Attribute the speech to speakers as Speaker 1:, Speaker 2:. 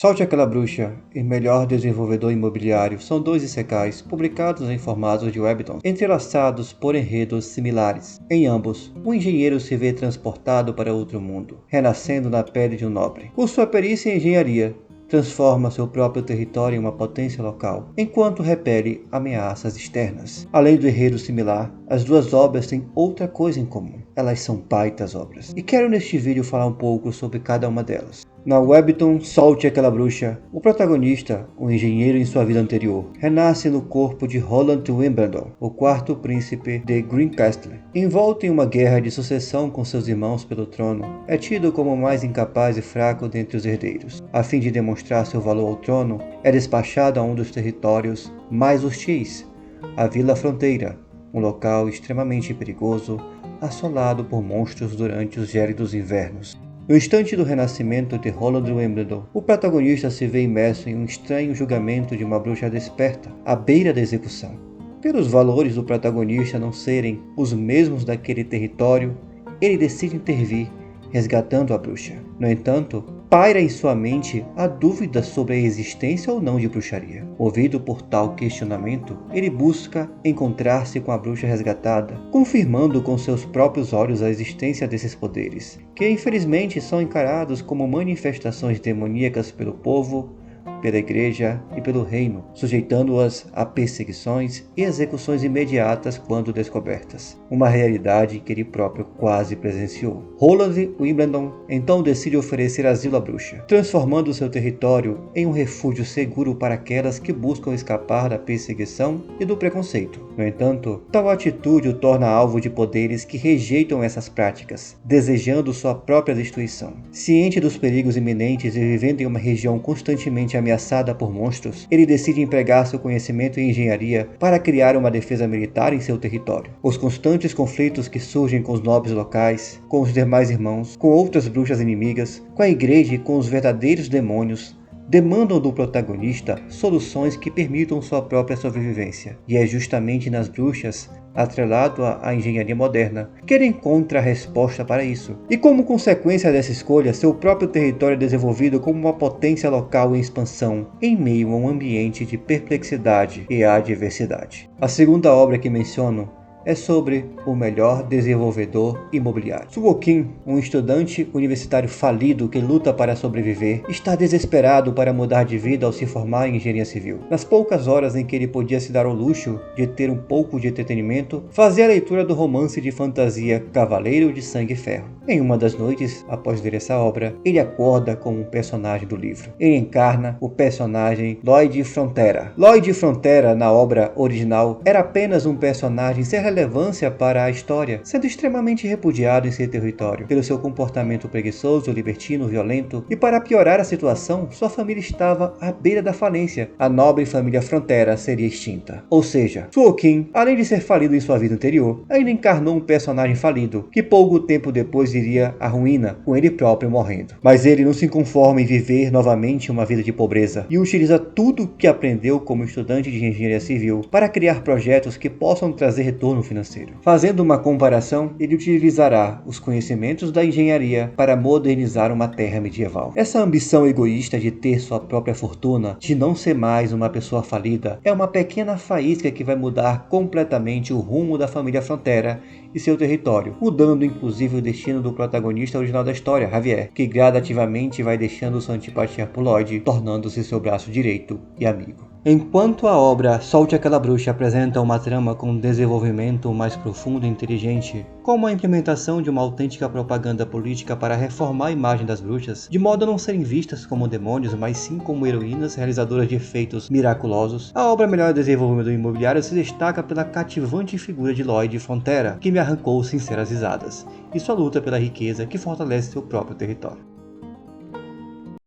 Speaker 1: Solte Aquela Bruxa e Melhor Desenvolvedor Imobiliário são dois isekais publicados em formatos de webtoon, entrelaçados por enredos similares. Em ambos, o engenheiro se vê transportado para outro mundo, renascendo na pele de um nobre. Por sua perícia em engenharia, transforma seu próprio território em uma potência local, enquanto repele ameaças externas. Além do enredo similar, as duas obras têm outra coisa em comum. Elas são baitas obras. E quero neste vídeo falar um pouco sobre cada uma delas. Na webtoon Solte Aquela Bruxa, o protagonista, um engenheiro em sua vida anterior, renasce no corpo de Roland Wimbledon, o quarto príncipe de Green Castle. Envolto em uma guerra de sucessão com seus irmãos pelo trono, é tido como o mais incapaz e fraco dentre os herdeiros. A fim de demonstrar seu valor ao trono, é despachado a um dos territórios mais hostis, a Vila Fronteira, um local extremamente perigoso, assolado por monstros durante os gélidos invernos. No instante do renascimento de Roland Wimbledon, o protagonista se vê imerso em um estranho julgamento de uma bruxa desperta, à beira da execução. Pelos valores do protagonista não serem os mesmos daquele território, ele decide intervir, resgatando a bruxa. No entanto, paira em sua mente a dúvida sobre a existência ou não de bruxaria. Movido por tal questionamento, ele busca encontrar-se com a bruxa resgatada, confirmando com seus próprios olhos a existência desses poderes, que infelizmente são encarados como manifestações demoníacas pelo povo, pela igreja e pelo reino, sujeitando-as a perseguições e execuções imediatas quando descobertas, uma realidade que ele próprio quase presenciou. Roland Wimbledon então decide oferecer asilo à bruxa, transformando seu território em um refúgio seguro para aquelas que buscam escapar da perseguição e do preconceito. No entanto, tal atitude o torna alvo de poderes que rejeitam essas práticas, desejando sua própria destruição. Ciente dos perigos iminentes e vivendo em uma região constantemente ameaçada por monstros, ele decide empregar seu conhecimento em engenharia para criar uma defesa militar em seu território. Os constantes conflitos que surgem com os nobres locais, com os demais irmãos, com outras bruxas inimigas, com a igreja e com os verdadeiros demônios, demandam do protagonista soluções que permitam sua própria sobrevivência. E é justamente nas bruxas, atrelado à engenharia moderna, que ele encontra a resposta para isso. E como consequência dessa escolha, seu próprio território é desenvolvido como uma potência local em expansão, em meio a um ambiente de perplexidade e adversidade. A segunda obra que menciono é sobre o melhor desenvolvedor imobiliário. Suo-Kim, um estudante universitário falido que luta para sobreviver, está desesperado para mudar de vida ao se formar em engenharia civil. Nas poucas horas em que ele podia se dar ao luxo de ter um pouco de entretenimento, fazia a leitura do romance de fantasia Cavaleiro de Sangue e Ferro. Em uma das noites, após ler essa obra, ele acorda como um personagem do livro. Ele encarna o personagem Lloyd Frontera. Lloyd Frontera, na obra original, era apenas um personagem sem relevância para a história, sendo extremamente repudiado em seu território pelo seu comportamento preguiçoso, libertino, violento, e para piorar a situação, sua família estava à beira da falência. A nobre família Frontera seria extinta. Ou seja, Suo-Kim, além de ser falido em sua vida anterior, ainda encarnou um personagem falido, que pouco tempo depois iria à ruína, com ele próprio morrendo. Mas ele não se conforma em viver novamente uma vida de pobreza, e utiliza tudo que aprendeu como estudante de engenharia civil para criar projetos que possam trazer retorno financeiro. Fazendo uma comparação, ele utilizará os conhecimentos da engenharia para modernizar uma terra medieval. Essa ambição egoísta de ter sua própria fortuna, de não ser mais uma pessoa falida, é uma pequena faísca que vai mudar completamente o rumo da família Frontera e seu território, mudando inclusive o destino do protagonista original da história, Javier, que gradativamente vai deixando sua antipatia por Lloyd, tornando-se seu braço direito e amigo. Enquanto a obra Solte Aquela Bruxa apresenta uma trama com um desenvolvimento mais profundo e inteligente, como a implementação de uma autêntica propaganda política para reformar a imagem das bruxas, de modo a não serem vistas como demônios, mas sim como heroínas realizadoras de feitos miraculosos, a obra Melhor Desenvolvedor Imobiliário se destaca pela cativante figura de Lloyd Frontera, que me arrancou sinceras risadas, e sua luta pela riqueza que fortalece seu próprio território.